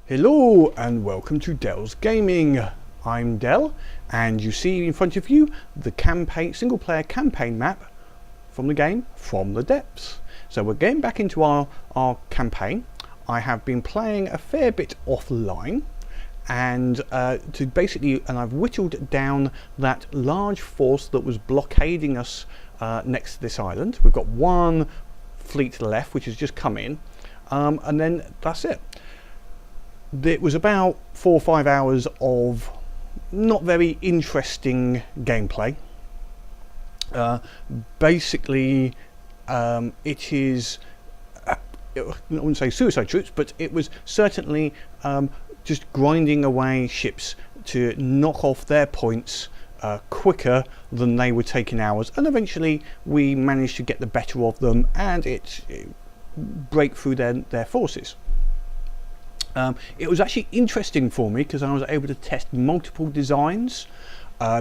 Hello and welcome to Dell's Gaming. I'm Dell, and you see in front of you the single player campaign map from the game From the Depths. So we're getting back into our campaign. I have been playing a fair bit offline, and I've whittled down that large force that was blockading us next to this island. We've got one fleet left which has just come in, and then that's it. It was about 4 or 5 hours of not very interesting gameplay. It is, I wouldn't say suicide troops, but it was certainly just grinding away ships to knock off their points quicker than they were taking ours, and eventually we managed to get the better of them and break through their forces. It was actually interesting for me because I was able to test multiple designs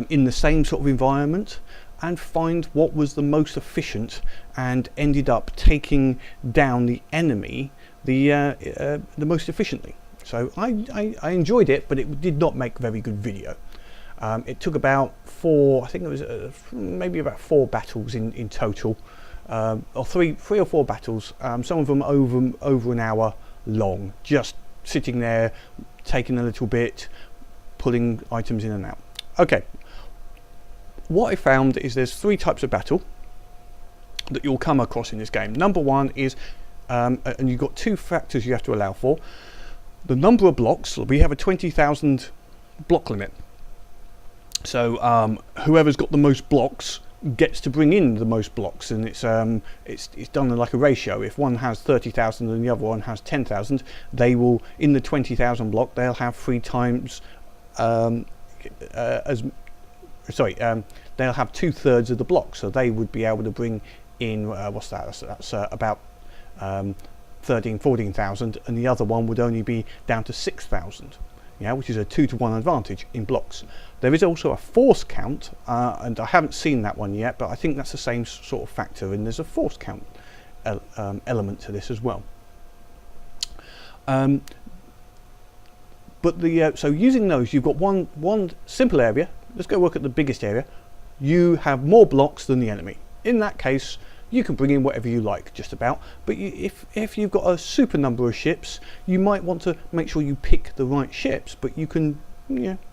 in the same sort of environment and find what was the most efficient, and ended up taking down the enemy the most efficiently. So I enjoyed it, but it did not make very good video. It took about maybe about 4 battles in total, or three or four battles, some of them over an hour long, just sitting there, taking a little bit, pulling items in and out. Okay, what I found is there's 3 types of battle that you'll come across in this game. Number one is, and you've got 2 factors you have to allow for: the number of blocks. We have a 20,000 block limit, so whoever's got the most blocks gets to bring in the most blocks, and it's done like a ratio. If one has 30,000 and the other one has 10,000, they will, in the 20,000 block, they'll have 3 times they'll have 2/3 of the block, so they would be able to bring in that's about 14,000, and the other one would only be down to 6,000. Which is a 2-to-1 advantage in blocks. There is also a force count, and I haven't seen that one yet, but I think that's the same sort of factor, and there's a force count element to this as well. So using those, you've got one simple area. Let's go work at the biggest area. You have more blocks than the enemy. In that case, you can bring in whatever you like, just about. But if you've got a super number of ships, you might want to make sure you pick the right ships. But you can,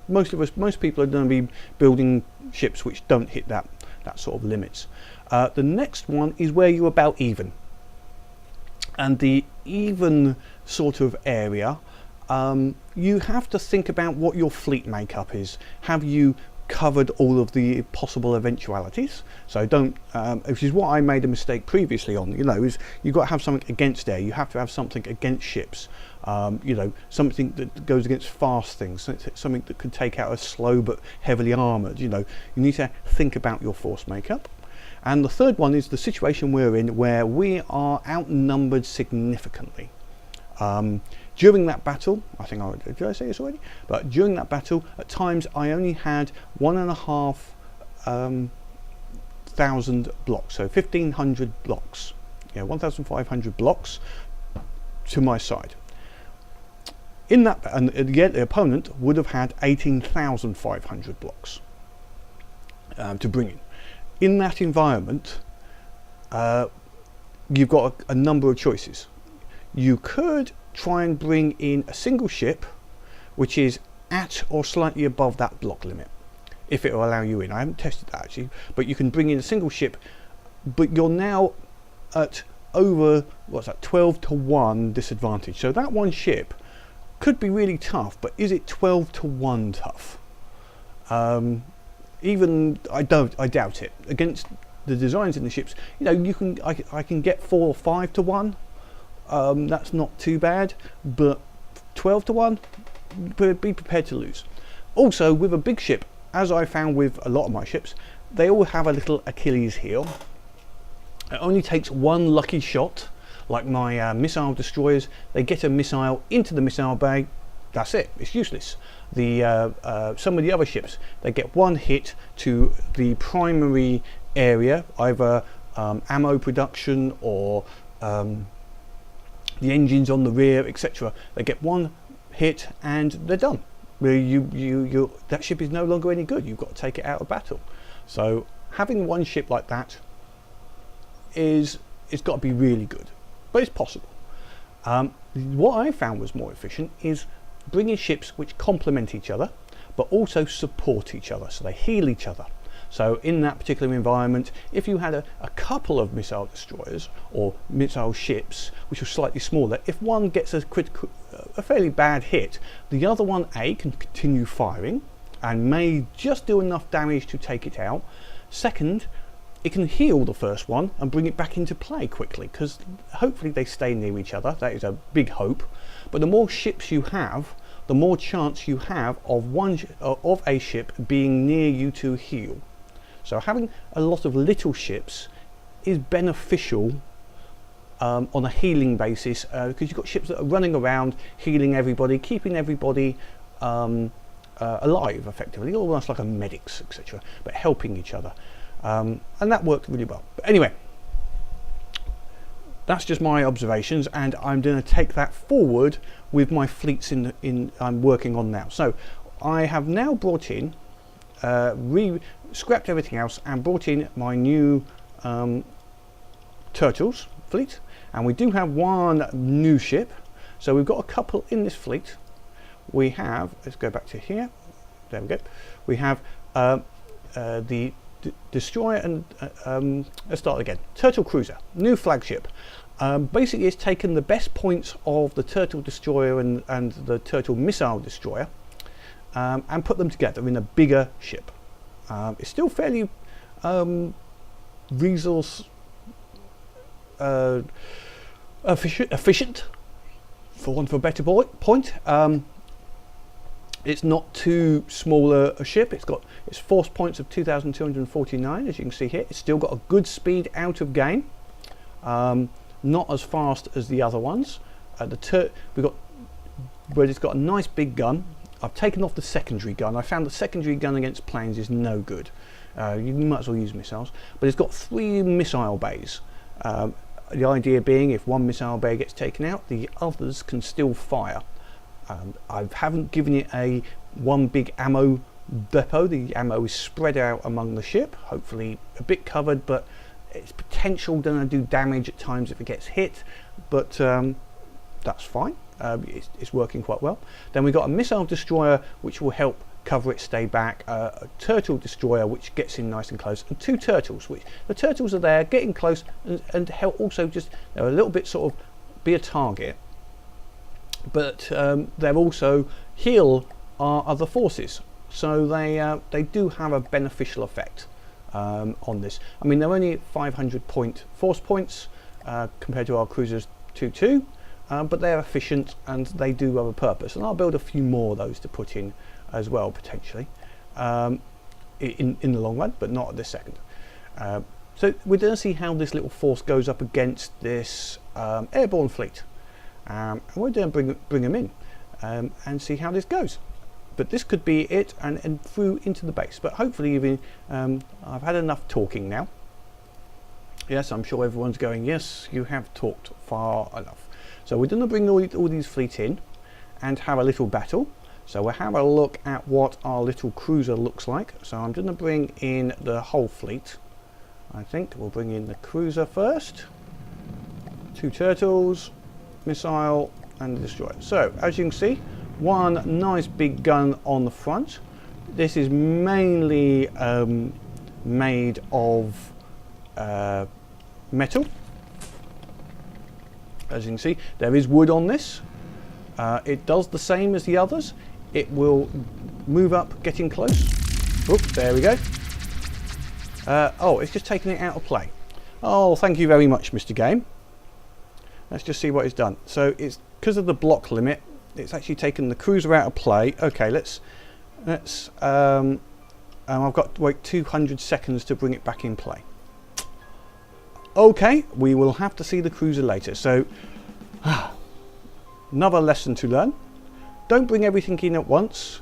most people are going to be building ships which don't hit that sort of limits. The next one is where you're about even, and the even sort of area, you have to think about what your fleet makeup is. Have you covered all of the possible eventualities? So don't, which is what I made a mistake previously on, is you've got to have something against air, you have to have something against ships, something that goes against fast things, something that could take out a slow but heavily armoured. You need to think about your force makeup. And the third one is the situation we're in, where we are outnumbered significantly. During that battle, did I say this already? But during that battle, at times I only had 1,500 blocks, so 1,500 blocks, 1,500 blocks to my side. In that, and yet the opponent would have had 18,500 blocks to bring in. In that environment, you've got a number of choices. You could try and bring in a single ship which is at or slightly above that block limit, if it will allow you in. I haven't tested that actually, but you can bring in a single ship, but you're now at over 12-to-1 disadvantage. So that one ship could be really tough, but is it 12-to-1 tough? Even I doubt it. Against the designs in the ships, I can get 4 or 5-to-1. That's not too bad, but 12-to-1, be prepared to lose. Also, with a big ship, as I found with a lot of my ships, they all have a little Achilles heel. It only takes one lucky shot, like my missile destroyers. They get a missile into the missile bay, that's it, it's useless. Some of the other ships, they get one hit to the primary area, either ammo production or the engines on the rear, etc. They get one hit and they're done. That ship is no longer any good. You've got to take it out of battle. So having one ship like that it's got to be really good, but it's possible. What I found was more efficient is bringing ships which complement each other but also support each other, so they heal each other. So in that particular environment, if you had a couple of missile destroyers or missile ships which are slightly smaller, if one gets a fairly bad hit, the other one can continue firing and may just do enough damage to take it out. Second, it can heal the first one and bring it back into play quickly, because hopefully they stay near each other. That is a big hope. But the more ships you have, the more chance you have of a ship being near you to heal. So having a lot of little ships is beneficial on a healing basis, because you've got ships that are running around healing everybody, keeping everybody alive effectively, almost like a medics, etc., but helping each other. And that worked really well. But anyway, that's just my observations, and I'm going to take that forward with my fleets I'm working on now. So I have now brought in, scrapped everything else and brought in my new Turtles fleet, and we do have one new ship. So we've got a couple in this fleet. We have, let's go back to here, there we go, we have the destroyer and let's start again. Turtle cruiser, new flagship. Basically it's taken the best points of the Turtle destroyer and the Turtle missile destroyer and put them together in a bigger ship. It's still fairly resource efficient, for want of a better point. It's not too small a ship. It's got its force points of 2,249, as you can see here. It's still got a good speed out of game, not as fast as the other ones. But it's got a nice big gun. I've taken off the secondary gun. I found the secondary gun against planes is no good. You might as well use missiles. But it's got 3 missile bays. The idea being, if one missile bay gets taken out, the others can still fire. I haven't given it one big ammo depot. The ammo is spread out among the ship, hopefully a bit covered, but its potential going to do damage at times if it gets hit, but that's fine. It's working quite well. Then we've got a missile destroyer which will help cover it, stay back, a turtle destroyer which gets in nice and close, and 2 turtles, which the turtles are there getting close and help also just, they're a little bit sort of be a target, but they're also heal our other forces, so they do have a beneficial effect on this. I mean, they're only 500 force points compared to our cruisers 2-2, but they're efficient and they do have a purpose, and I'll build a few more of those to put in as well, potentially in the long run, but not at this second. So we're going to see how this little force goes up against this airborne fleet, and we're going to bring them in and see how this goes. But this could be it, and through into the base. But hopefully I've had enough talking now. Yes, I'm sure everyone's going, yes, you have talked far enough. So we're going to bring all these fleets in and have a little battle. So we'll have a look at what our little cruiser looks like. So I'm going to bring in the whole fleet. I think we'll bring in the cruiser first. 2 turtles, missile, and the destroyer. So as you can see, one nice big gun on the front. This is mainly made of metal. As you can see, there is wood on this. It does the same as the others. It will move up, getting close. Oop, there we go. Oh, it's just taken it out of play. Oh, thank you very much, Mr. Game. Let's just see what it's done. So it's because of the block limit, it's actually taken the cruiser out of play. Okay, let's I've got to wait 200 seconds to bring it back in play. Okay, we will have to see the cruiser later. So another lesson to learn. Don't bring everything in at once.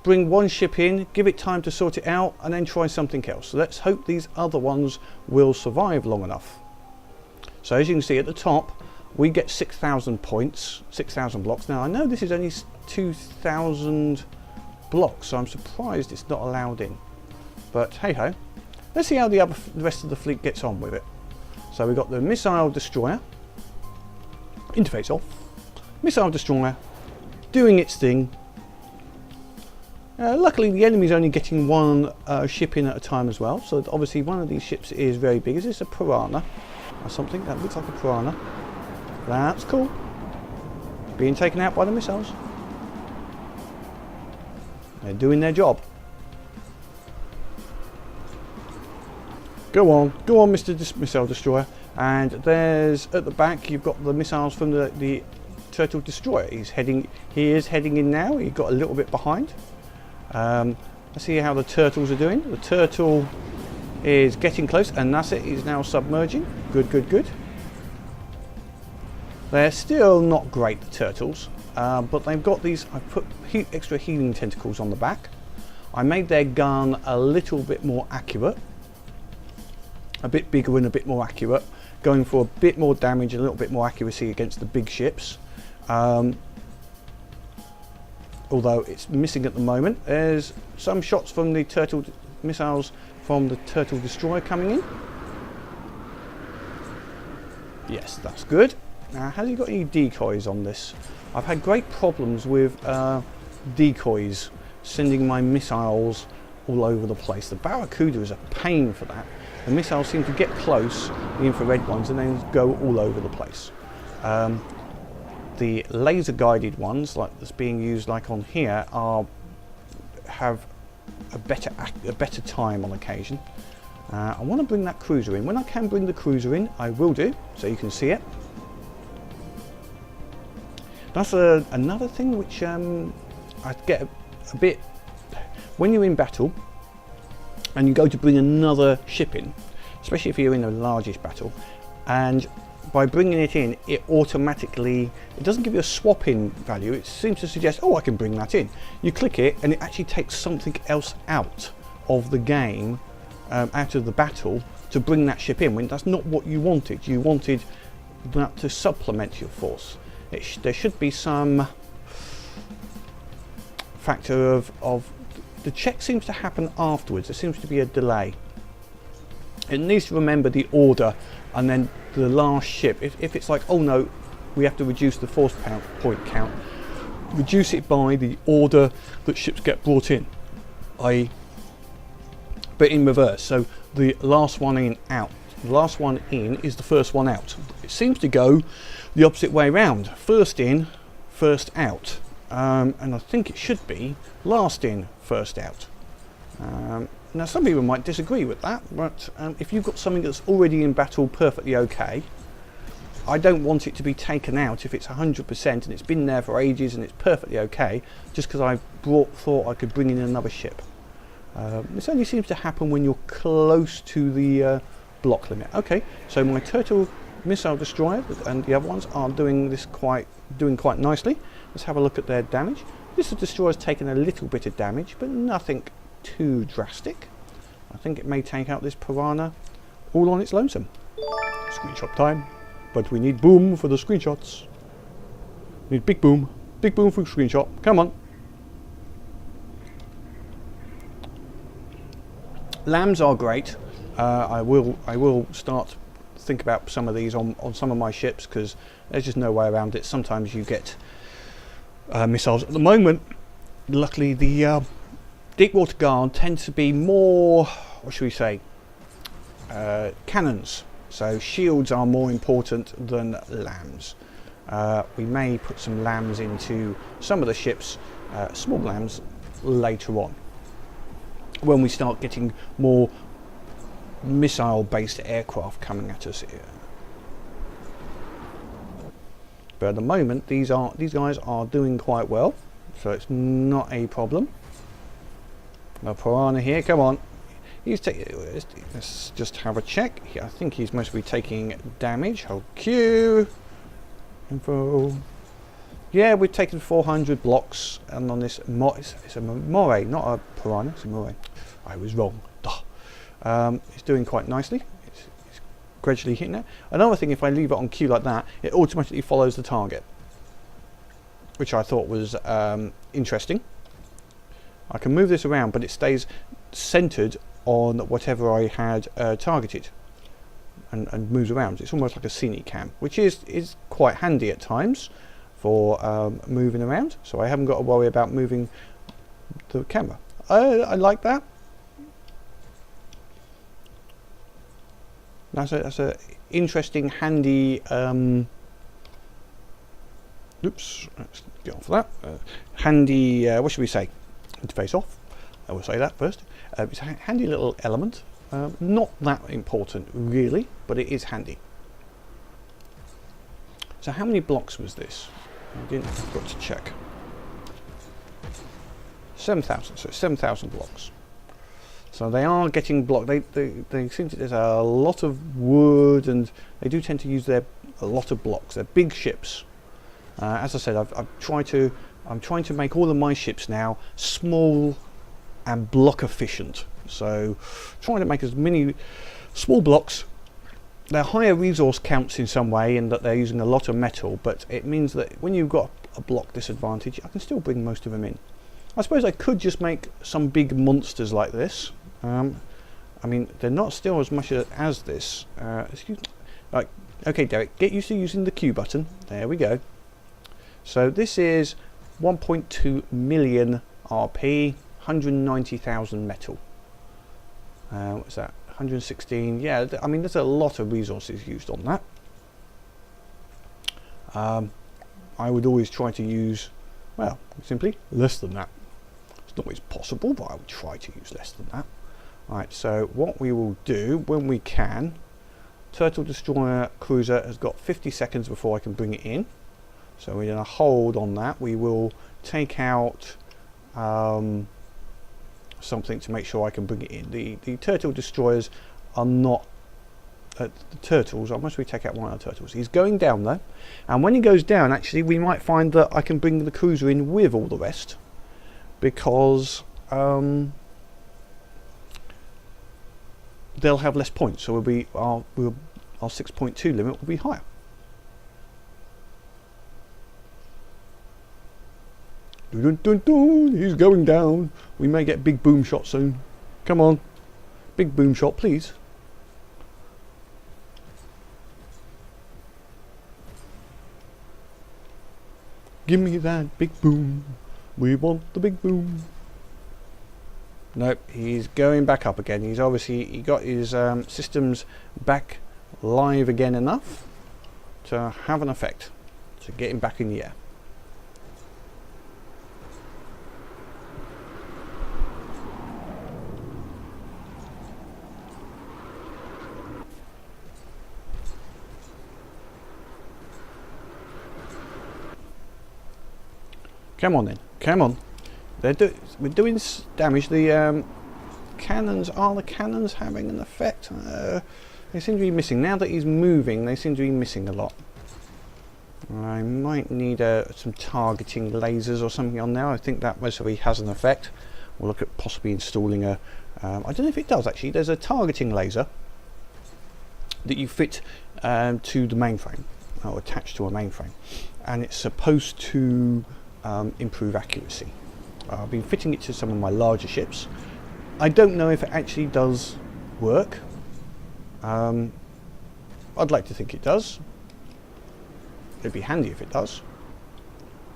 Bring one ship in, give it time to sort it out, and then try something else. So let's hope these other ones will survive long enough. So as you can see at the top, we get 6,000 points, 6,000 blocks. Now I know this is only 2,000 blocks, so I'm surprised it's not allowed in. But hey ho, let's see how the rest of the fleet gets on with it. So we've got the missile destroyer, interface off, missile destroyer doing its thing. Luckily the enemy's only getting one ship in at a time as well, so obviously one of these ships is very big. Is this a piranha or something? That looks like a piranha. That's cool. Being taken out by the missiles. They're doing their job. Go on, Mr. Missile Destroyer. And there's, at the back, you've got the missiles from the Turtle Destroyer. He is heading in now. He got a little bit behind. Let's see how the turtles are doing. The turtle is getting close, and that's it. He's now submerging. Good, good, good. They're still not great, the turtles, but they've got these. I put extra healing tentacles on the back. I made their gun a little bit more accurate. A bit bigger and a bit more accurate, going for a bit more damage and a little bit more accuracy against the big ships. Although it's missing at the moment. There's some shots from the turtle missiles from the Turtle Destroyer coming in. Yes, that's good. Now, has he got any decoys on this? I've had great problems with decoys sending my missiles all over the place. The Barracuda is a pain for that. The missiles seem to get close, the infrared ones, and then go all over the place. The laser guided ones, like that's being used like on here, have a better time on occasion. I want to bring that cruiser in. When I can bring the cruiser in, I will do, so you can see it. That's another thing which I get a bit when you're in battle and you go to bring another ship in, especially if you're in a largish battle, and by bringing it in, it doesn't give you a swap in value. It seems to suggest, oh, I can bring that in. You click it and it actually takes something else out of the game, out of the battle, to bring that ship in, when that's not what you wanted. You wanted that to supplement your force. There should be some factor of the check seems to happen afterwards. There seems to be a delay. It needs to remember the order, and then the last ship, if it's like, oh no, we have to reduce the force point count, reduce it by the order that ships get brought in, but in reverse. So the last one in, out. The last one in is the first one out. It seems to go the opposite way around. First in, first out. And I think it should be last in, first out. Now some people might disagree with that, but if you've got something that's already in battle perfectly okay, I don't want it to be taken out if it's 100% and it's been there for ages and it's perfectly okay, just because I thought I could bring in another ship. This only seems to happen when you're close to the block limit. Okay, so my Turtle Missile Destroyer and the other ones are doing quite nicely. Let's have a look at their damage. This destroyer's taken a little bit of damage, but nothing too drastic. I think it may take out this piranha all on its lonesome. Screenshot time, but we need boom for the screenshots. Need big boom for screenshot. Come on. Lambs are great. I will start to think about some of these on some of my ships, because there's just no way around it. Sometimes you get missiles. At the moment, luckily, the Deepwater Guard tends to be more, what should we say, cannons. So shields are more important than lambs. We may put some lambs into some of the ships, small lambs, later on, when we start getting more missile-based aircraft coming at us here. But at the moment, these guys are doing quite well, so it's not a problem. A piranha here, come on. Let's just have a check. I think he's mostly taking damage. Hold Q. Info. Yeah, we've taken 400 blocks, and on this, it's a moray, not a piranha, it's a moray. I was wrong. It's doing quite nicely. It's gradually hitting it. Another thing, if I leave it on Q like that, it automatically follows the target. which I thought was interesting. I can move this around, but it stays centered on whatever I had targeted, and moves around. It's almost like a scenic cam, which is quite handy at times for moving around, so I haven't got to worry about moving the camera. I like that. That's a interesting, handy. Oops, let's get off of that. Handy. What should we say? Interface off. I will say that first. It's a handy little element. Not that important, really, but it is handy. So, how many blocks was this? I forgot to check. 7,000. So 7,000 blocks. So they are getting blocked. They seem to, there's a lot of wood, and they do tend to use a lot of blocks. They're big ships. As I said, I'm trying to make all of my ships now small and block efficient. So trying to make as many small blocks. They're higher resource counts in some way, in that they're using a lot of metal, but it means that when you've got a block disadvantage, I can still bring most of them in. I suppose I could just make some big monsters like this. I mean, they're not still as much as this. Excuse me. Right, okay, Derek, get used to using the Q button. There we go. So this is 1.2 million RP, 190,000 metal. What's that? 116. Yeah, I mean, there's a lot of resources used on that. I would always try to use, well, simply less than that. It's not always possible, but I would try to use less than that. Right, so what we will do when we can, Turtle Destroyer Cruiser has got 50 seconds before I can bring it in. So we're going to hold on that. We will take out something to make sure I can bring it in. The Turtle Destroyers are not the turtles. I must take out one of the turtles. He's going down though, and when he goes down, actually we might find that I can bring the cruiser in with all the rest, because they'll have less points, so our 6.2 limit will be higher. Dun, dun, dun, he's going down. We may get big boom shot soon. Come on, big boom shot, please. Give me that big boom. We want the big boom. Nope, he's going back up again. He's obviously, he got his systems back live again enough to have an effect, to get him back in the air. Come on then, come on. We're doing damage. The cannons, are the cannons having an effect? They seem to be missing. Now that he's moving, they seem to be missing a lot. I might need some targeting lasers or something on there. I think that mostly has an effect. We'll look at possibly installing a, I don't know if it does actually. There's a targeting laser that you fit to the mainframe, or attached to a mainframe, and it's supposed to improve accuracy. I've been fitting it to some of my larger ships. I don't know if it actually does work. I'd like to think it does. It'd be handy if it does.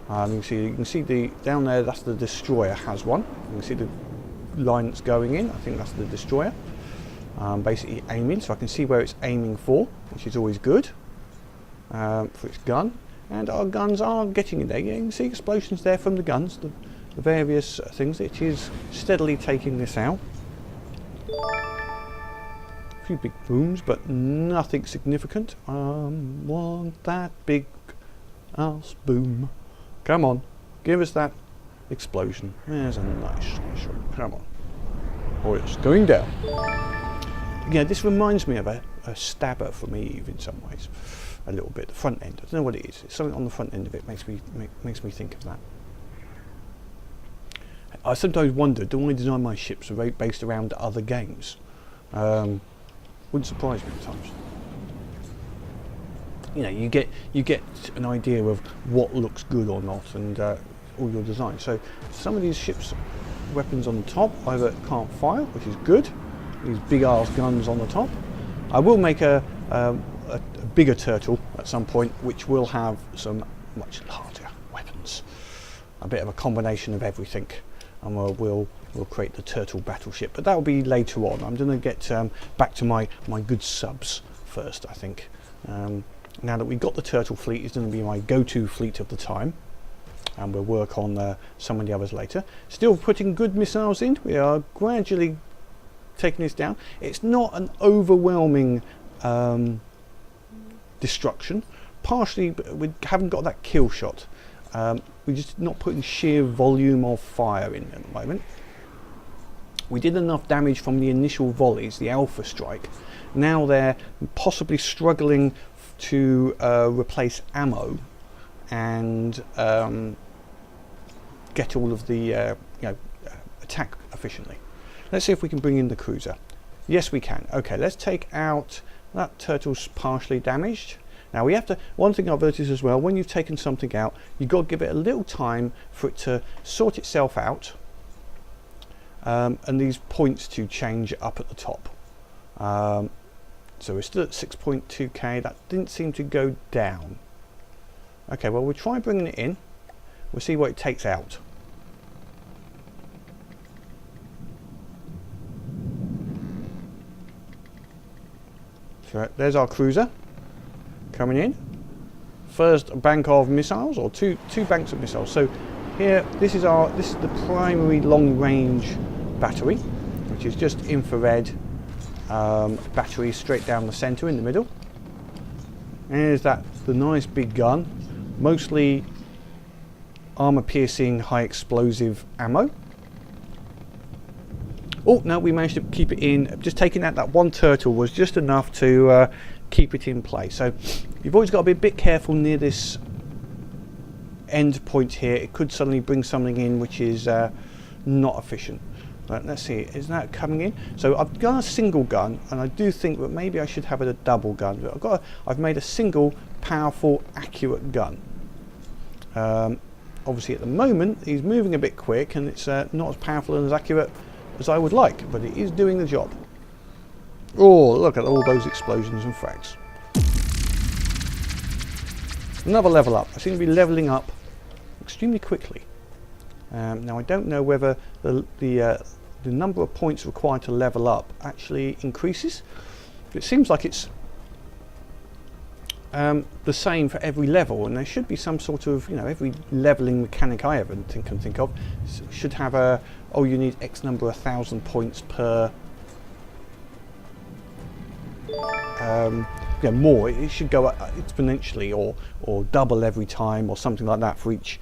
You can see the down there. That's the destroyer has one. You can see the line that's going in. I think that's the destroyer. Basically aiming, so I can see where it's aiming for, which is always good for its gun. And our guns are getting in there. You can see explosions there from the guns, the various things. It is steadily taking this out. A few big booms, but nothing significant. Want that big ass boom. Come on, give us that explosion. There's a nice one. Come on. Oh, it's going down. Yeah, this reminds me of a stabber from Eve in some ways. A little bit, the front end. I don't know what it is. It's something on the front end of it makes me think of that. I sometimes wonder, do I design my ships based around other games? Wouldn't surprise me at times. you know, you get an idea of what looks good or not, and all your design. So some of these ships' weapons on the top either can't fire, which is good. These big ass guns on the top. I will make a bigger turtle at some point, which will have some much larger weapons. A bit of a combination of everything, and we'll create the turtle battleship. But that will be later on. I'm going to get back to my good subs first, I think. Now that we've got the turtle fleet, it's going to be my go-to fleet of the time, and we'll work on some of the others later. Still putting good missiles in. We are gradually taking this down. It's not an overwhelming destruction. Partially, we haven't got that kill shot. We're just not putting sheer volume of fire in at the moment. We did enough damage from the initial volleys, the alpha strike. Now they're possibly struggling to replace ammo and get all of the attack efficiently. Let's see if we can bring in the cruiser. Yes, we can. Okay, let's take out that turtle's partially damaged. Now we have to, one thing I've noticed as well, when you've taken something out, you've got to give it a little time for it to sort itself out, and these points to change up at the top. So we're still at 6.2k, that didn't seem to go down. Okay, well we'll try bringing it in, we'll see what it takes out. So there's our cruiser coming in. First bank of missiles, or two banks of missiles. So here, this is the primary long-range battery, which is just infrared battery straight down the centre in the middle. There's the nice big gun, mostly armour-piercing, high explosive ammo. Oh no, we managed to keep it in. Just taking out that one turtle was just enough to keep it in place. So you've always got to be a bit careful near this end point here. It could suddenly bring something in which is not efficient. But let's see, is that coming in? So I've got a single gun, and I do think that maybe I should have a double gun. But I've made a single, powerful, accurate gun. Obviously, at the moment, he's moving a bit quick, and it's not as powerful and as accurate as I would like, but it is doing the job. Oh, look at all those explosions and frags. Another level up. I seem to be leveling up extremely quickly. Now I don't know whether the number of points required to level up actually increases. It seems like it's the same for every level, and there should be some sort of, every leveling mechanic I ever can think of should have a, oh, you need X number of 1,000 points per more. It should go up exponentially, or double every time, or something like that for each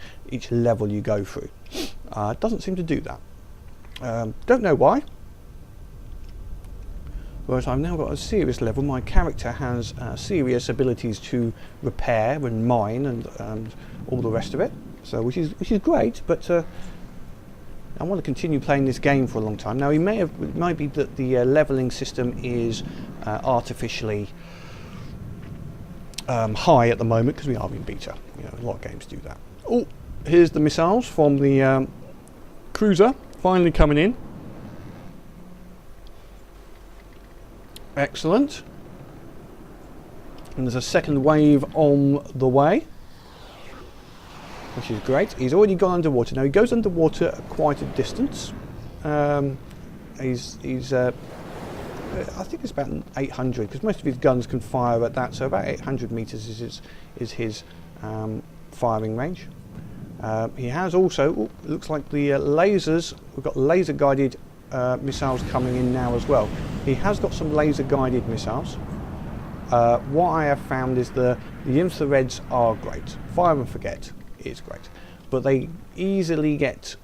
level you go through. It doesn't seem to do that. Don't know why. Whereas I've now got a serious level. My character has serious abilities to repair and mine and all the rest of it. So which is great, but I want to continue playing this game for a long time. Now it might be that the leveling system is artificially high at the moment because we are in beta. A lot of games do that. Oh, here's the missiles from the cruiser finally coming in. Excellent. And there's a second wave on the way, which is great. He's already gone underwater. Now he goes underwater at quite a distance. He's I think it's about 800, because most of his guns can fire at that, so about 800 meters is his firing range. He has also, looks like the lasers, we've got laser guided missiles coming in now as well. He has got some laser guided missiles. What I have found is the infrareds are great. Fire and forget is great, but they easily get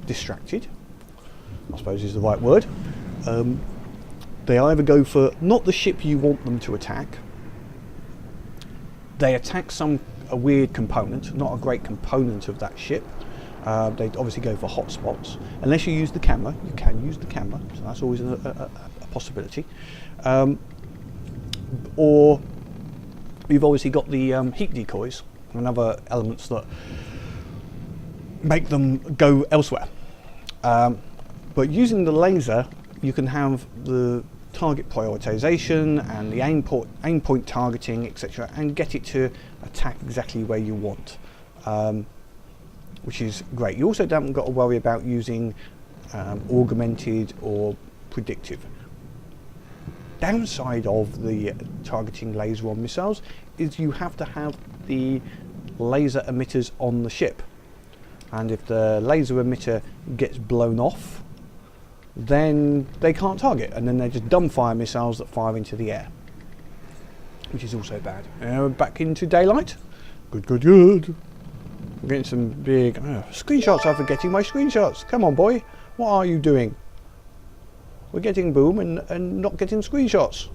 distracted, I suppose is the right word. They either go for not the ship you want them to attack, they attack a weird component, not a great component of that ship. They obviously go for hotspots. Unless you use the camera, you can use the camera, so that's always a possibility. Or You've obviously got the heat decoys and other elements that make them go elsewhere. But using the laser, you can have the target prioritization and the aim point targeting, etc., and get it to attack exactly where you want, which is great. You also don't got to worry about using augmented or predictive. Downside of the targeting laser on missiles is you have to have the laser emitters on the ship, and if the laser emitter gets blown off, then they can't target, and then they're just dumbfire missiles that fire into the air, which is also bad. Back into daylight. Good. I'm getting some big screenshots. I'm forgetting my screenshots. Come on, boy. What are you doing? We're getting boom and not getting screenshots.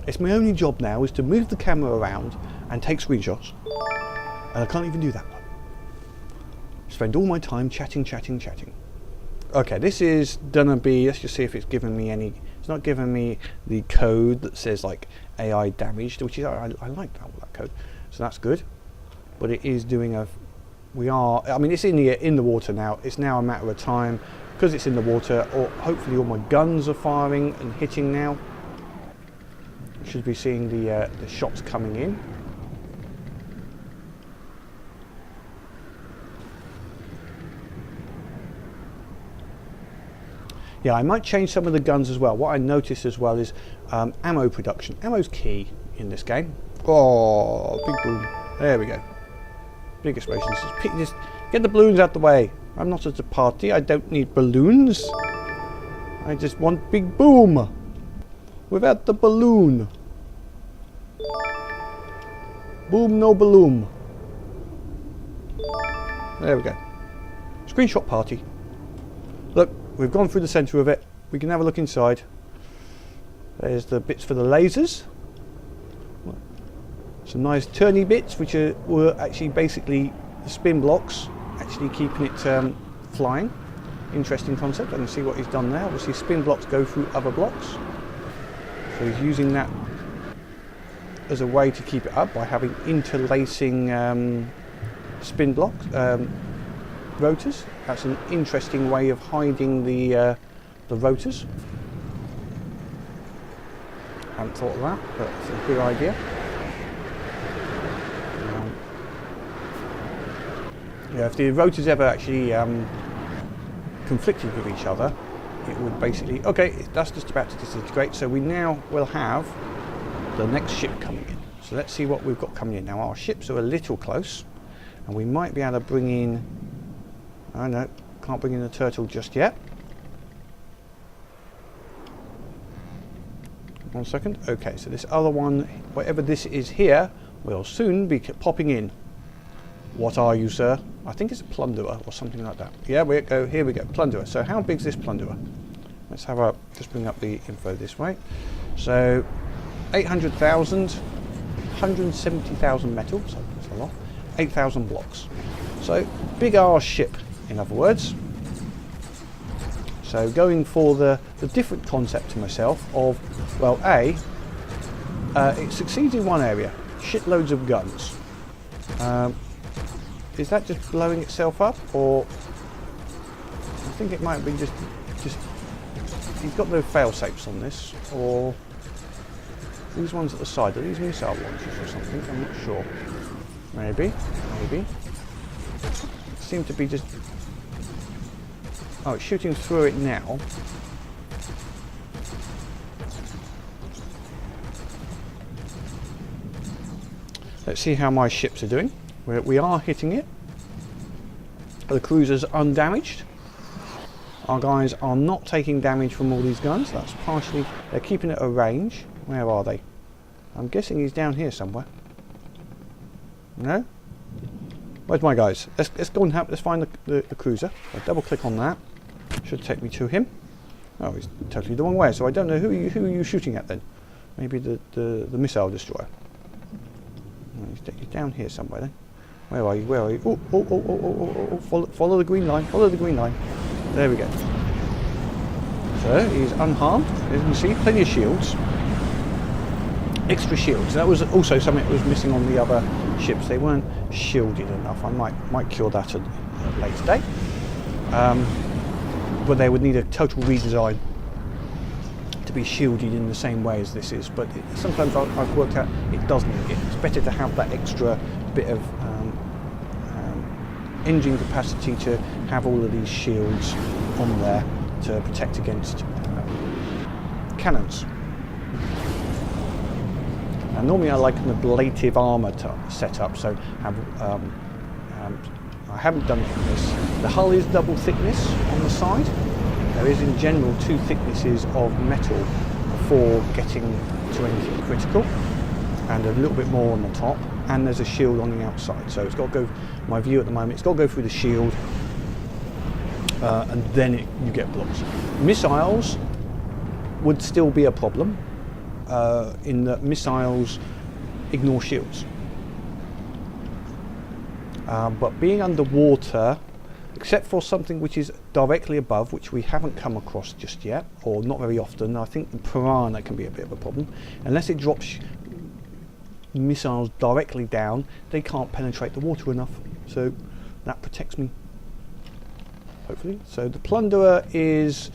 It's my only job now is to move the camera around and take screenshots, and I can't even do that. Spend all my time chatting. Okay, this is gonna be, let's just see if it's given me any. It's not giving me the code that says like AI damaged, which is I like that code, so that's good. But it is doing a. I mean, it's in the water now. It's now a matter of time, because it's in the water, or hopefully all my guns are firing and hitting now. Should be seeing the shots coming in. Yeah, I might change some of the guns as well. What I noticed as well is ammo production. Ammo's key in this game. Oh, big boom. There we go. Big explosions. Just get the balloons out the way. I'm not at a party. I don't need balloons. I just want big boom. Without the balloon. Boom, no balloon. There we go. Screenshot party. Look, we've gone through the centre of it. We can have a look inside. There's the bits for the lasers. Some nice turny bits, which were actually basically the spin blocks, actually keeping it flying. Interesting concept. I can see what he's done there. Obviously, spin blocks go through other blocks. So he's using that as a way to keep it up by having interlacing spin blocks, rotors. That's an interesting way of hiding the rotors. Hadn't thought of that, but it's a good idea. Yeah, if the rotors ever actually conflicted with each other, it would basically. Okay, that's just about to disintegrate. So we now will have the next ship coming in. So let's see what we've got coming in. Now our ships are a little close, and we might be able to bring in. Oh no, can't bring in the turtle just yet. 1 second. Okay, so this other one, whatever this is here, will soon be popping in. What are you, sir? I think it's a plunderer or something like that. Yeah, we go. Here we go. Plunderer. So how big is this plunderer? Let's have a. Just bring up the info this way. So 800,000, 170,000 metal. So that's a lot. 8,000 blocks. So big arse ship, in other words. So going for the different concept to myself of, well, it succeeds in one area, shitloads of guns. Is that just blowing itself up, or I think it might be just he's got no fail-safes on this, or these ones at the side, are these missile launchers or something? I'm not sure. Maybe. Seem to be just. Oh, it's shooting through it now. Let's see how my ships are doing. We are hitting it. The cruiser's undamaged. Our guys are not taking damage from all these guns. That's partially. They're keeping it at range. Where are they? I'm guessing he's down here somewhere. No? Where's my guys? Let's go and let's find the cruiser. I'll double click on that. Should take me to him. Oh, he's totally the wrong way. So I don't know who are you shooting at then? Maybe the missile destroyer. No, he's down here somewhere then. Where are you? Where are you? Oh! Follow the green line. Follow the green line. There we go. So he's unharmed. As you can see, plenty of shields. Extra shields. That was also something that was missing on the other ships. They weren't shielded enough. I might cure that at a later date. But they would need a total redesign to be shielded in the same way as this is. But sometimes I've worked out it doesn't. It's better to have that extra bit of engine capacity to have all of these shields on there to protect against cannons. And normally I like an ablative armour setup, so I haven't done it in this. The hull is double thickness on the side. There is in general 2 thicknesses of metal for getting to anything critical, and a little bit more on the top, and there's a shield on the outside. So it's got to go, my view at the moment, it's got to go through the shield, and then you get blocks. Missiles would still be a problem, in that missiles ignore shields. But being underwater, except for something which is directly above, which we haven't come across just yet, or not very often, I think the piranha can be a bit of a problem. Unless it drops missiles directly down, they can't penetrate the water enough. So that protects me, hopefully. So the plunderer is,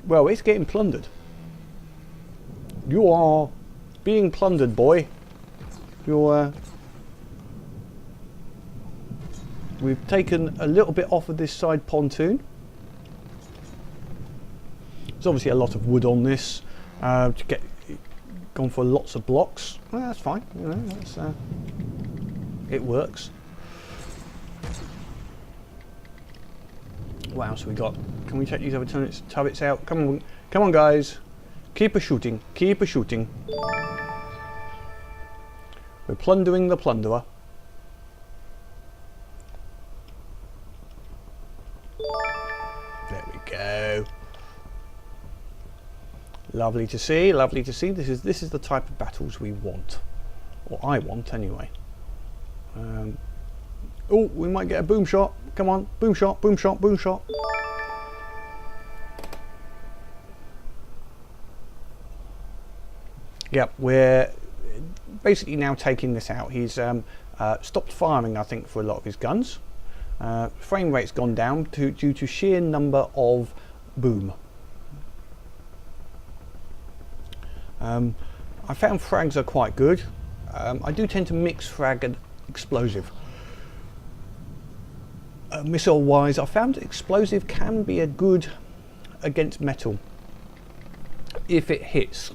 well, it's getting plundered. You are being plundered, boy. You're we've taken a little bit off of this side pontoon. There's obviously a lot of wood on this to get gone for lots of blocks. Well, that's fine, you know, that's, it works. What else have we got? Can we take these other turrets out? Come on guys, keep a shooting, keep a shooting. We're plundering the plunderer. There we go. Lovely to see, lovely to see. This is the type of battles we want, or I want anyway. Oh, we might get a boom shot. Come on, boom shot, boom shot, boom shot. Yep, we're basically now taking this out. He's stopped firing, I think, for a lot of his guns. Frame rate's gone down due to sheer number of boom. I found frags are quite good. I do tend to mix frag and explosive. Missile wise, I found explosive can be a good against metal if it hits.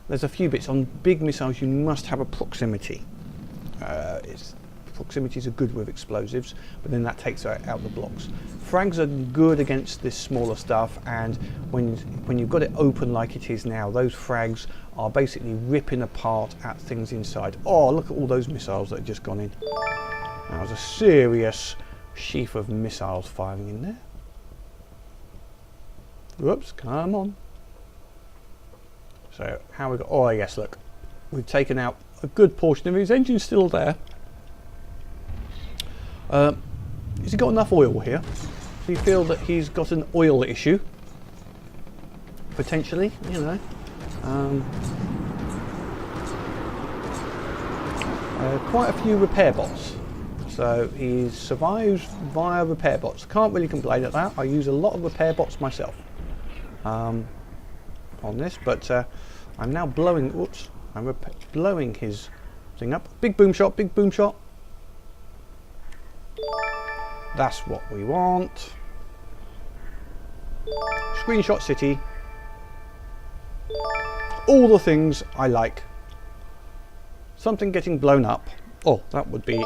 There's a few bits on big missiles. You must have a proximity. Proximities are good with explosives, but then that takes out the blocks. Frags are good against this smaller stuff, and when you've got it open like it is now, those frags are basically ripping apart at things inside. Oh, look at all those missiles that have just gone in. That was a serious sheaf of missiles firing in there. Whoops, come on. So how we got, oh yes, look, we've taken out a good portion of his engine. Still there. Has he got enough oil here? Do you feel that he's got an oil issue? Potentially, you know. Quite a few repair bots. So he survives via repair bots. Can't really complain at that. I use a lot of repair bots myself on this, but I'm now blowing. Oops! I'm blowing his thing up. Big boom shot! Big boom shot! That's what we want. Screenshot city. All the things I like. Something getting blown up. Oh, that would be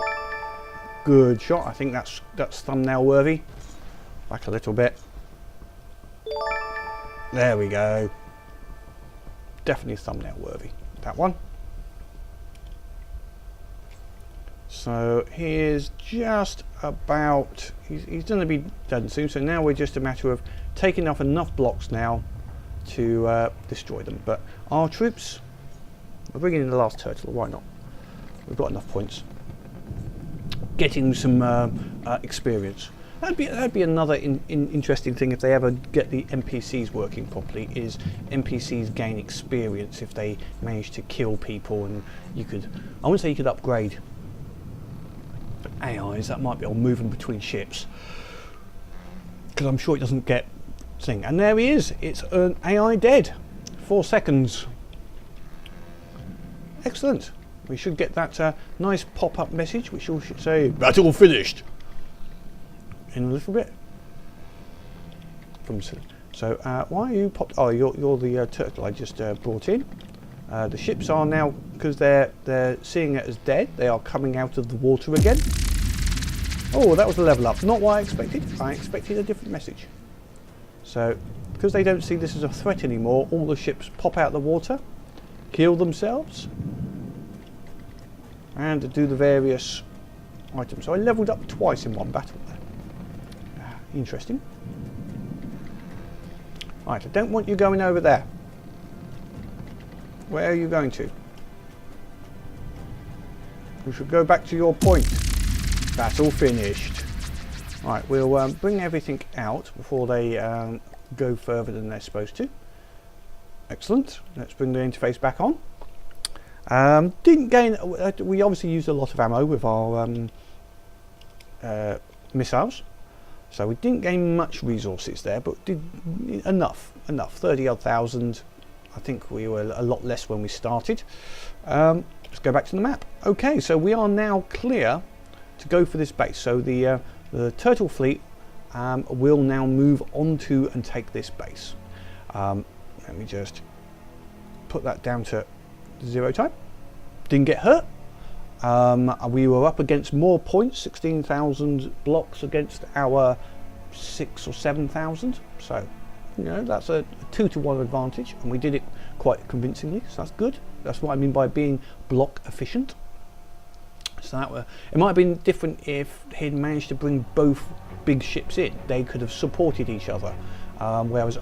good shot. I think that's thumbnail worthy. Back a little bit. There we go. Definitely thumbnail worthy. That one. So here's just about, he's going to be done soon, so now we're just a matter of taking off enough blocks now to destroy them. But our troops, we're bringing in the last turtle, why not? We've got enough points. Getting some experience. That'd be another interesting thing if they ever get the NPCs working properly. Is NPCs gain experience if they manage to kill people, and you could, I wouldn't say you could upgrade AIs. That might be on moving between ships, because I'm sure it doesn't get thing. And there he is. It's an AI dead. 4 seconds. Excellent. We should get that nice pop-up message, which will should say "Battle finished" in a little bit. So why are you popped? Oh, you're the turtle I just brought in. The ships are now, because they're seeing it as dead, they are coming out of the water again. Oh, that was a level up. Not what I expected. I expected a different message. So, because they don't see this as a threat anymore, all the ships pop out of the water, kill themselves, and do the various items. So I leveled up twice in one battle there. Interesting. Right, I don't want you going over there. Where are you going to? We should go back to your point. Battle finished. Right, we'll bring everything out before they go further than they're supposed to. Excellent. Let's bring the interface back on. Didn't gain. We obviously used a lot of ammo with our missiles, so we didn't gain much resources there, but did enough. 30-odd thousand. I think we were a lot less when we started. Let's go back to the map. Okay, so we are now clear to go for this base. So the turtle fleet will now move onto and take this base. Let me just put that down to 0 time. Didn't get hurt. We were up against more points, 16,000 blocks against our 6,000 or 7,000. So, you know, that's a 2-to-1 advantage, and we did it quite convincingly. So that's good. That's what I mean by being block efficient. So that it might have been different if he'd managed to bring both big ships in. They could have supported each other, whereas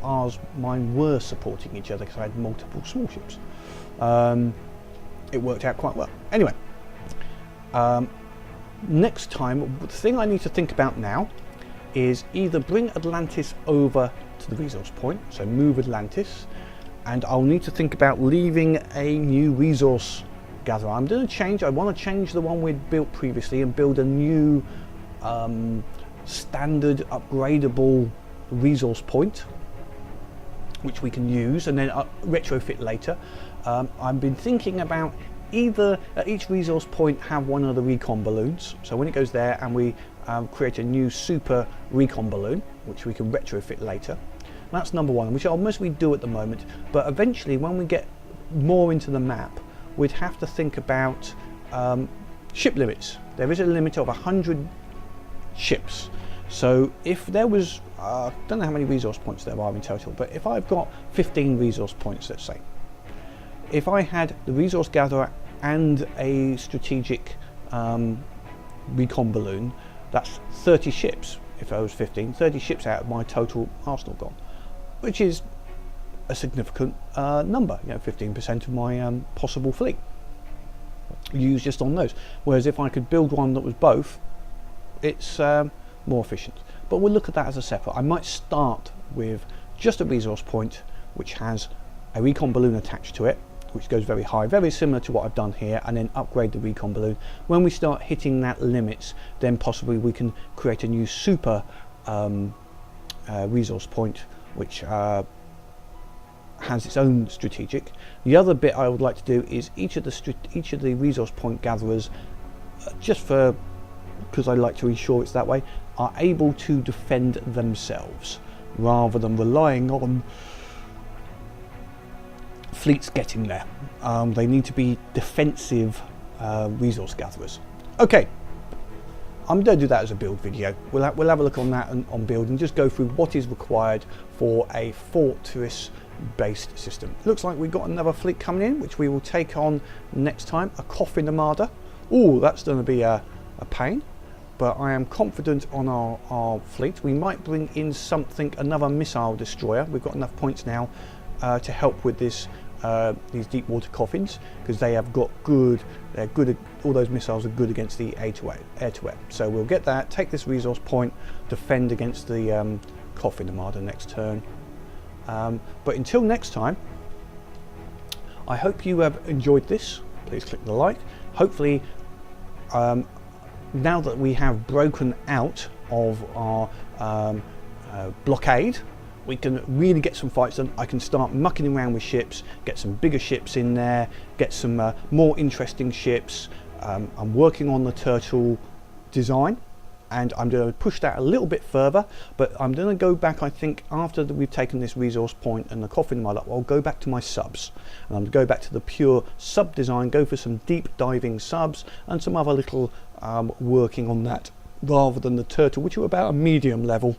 mine were supporting each other because I had multiple small ships. It worked out quite well. Anyway, next time, the thing I need to think about now is either bring Atlantis over to the resource point, so move Atlantis, and I'll need to think about leaving a new resource gatherer. I'm going to change. I want to change the one we'd built previously and build a new standard upgradable resource point, which we can use and then retrofit later. I've been thinking about either at each resource point have one of the recon balloons, so when it goes there and we create a new super recon balloon which we can retrofit later. That's number one, which I'll mostly do at the moment, but eventually when we get more into the map we'd have to think about ship limits. There is a limit of 100 ships, so if there was I don't know how many resource points there are in total, but if I've got 15 resource points, let's say, if I had the resource gatherer and a strategic recon balloon, that's 30 ships. If I was 15, 30 ships out of my total arsenal gone, which is a significant number, you know, 15% of my possible fleet used just on those. Whereas if I could build one that was both, it's more efficient. But we'll look at that as a separate. I might start with just a resource point which has a recon balloon attached to it, which goes very high, very similar to what I've done here, and then upgrade the recon balloon. When we start hitting that limits, then possibly we can create a new super resource point which has its own strategic. The other bit I would like to do is each of the resource point gatherers, just for because I like to ensure it's that way, are able to defend themselves rather than relying on fleets getting there. They need to be defensive resource gatherers. Okay, I'm going to do that as a build video. We'll have a look on that on build and just go through what is required for a fortress based system. Looks like we've got another fleet coming in, which we will take on next time, a coffin armada. Oh, that's going to be a pain, but I am confident on our fleet. We might bring in another missile destroyer. We've got enough points now to help with this these deep water coffins, because they have got good, they're good, all those missiles are good against the air-to-air. So we'll get that, take this resource point, defend against the coffin armada next turn. But until next time, I hope you have enjoyed this. Please click the like. Hopefully, now that we have broken out of our blockade, we can really get some fights done. I can start mucking around with ships, get some bigger ships in there, get some more interesting ships. I'm working on the turtle design, and I'm going to push that a little bit further, but I'm going to go back, I think, after we've taken this resource point and the coffin mile up, I'll go back to my subs, and I'm going to go back to the pure sub design, go for some deep diving subs and some other little working on that, rather than the turtle, which are about a medium level.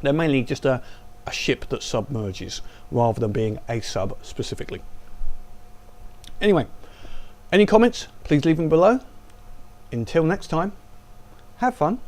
They're mainly just a ship that submerges, rather than being a sub specifically. Anyway, any comments, please leave them below. Until next time, have fun.